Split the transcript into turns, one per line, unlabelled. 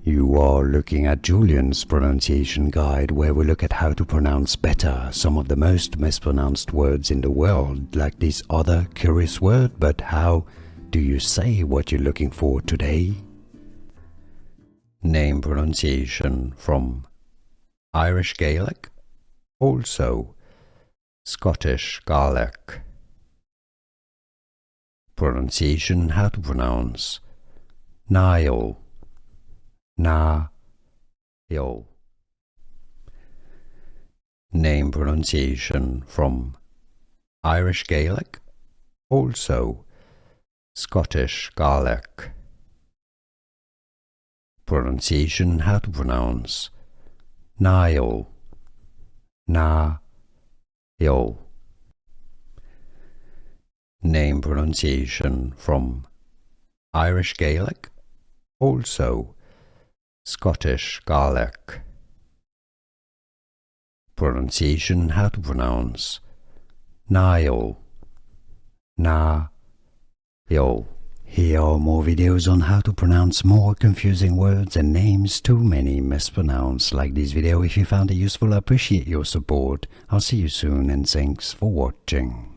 You are looking at Julian's pronunciation guide, where we look at how to pronounce better some of the most mispronounced words in the world, like this other curious word. But how do you say what you're looking for today? Name pronunciation from Irish Gaelic, also Scottish Gaelic. Pronunciation, how to pronounce Niall, Niall. Name pronunciation from Irish Gaelic, also Scottish Gaelic. Pronunciation, how to pronounce Niall, Niall. Name pronunciation from Irish Gaelic, also Scottish Gaelic. Pronunciation, how to pronounce Niall, Niall. Here are more videos on how to pronounce more confusing words and names too many mispronounced. Like this video if you found it useful. I appreciate your support. I'll see you soon and thanks for watching.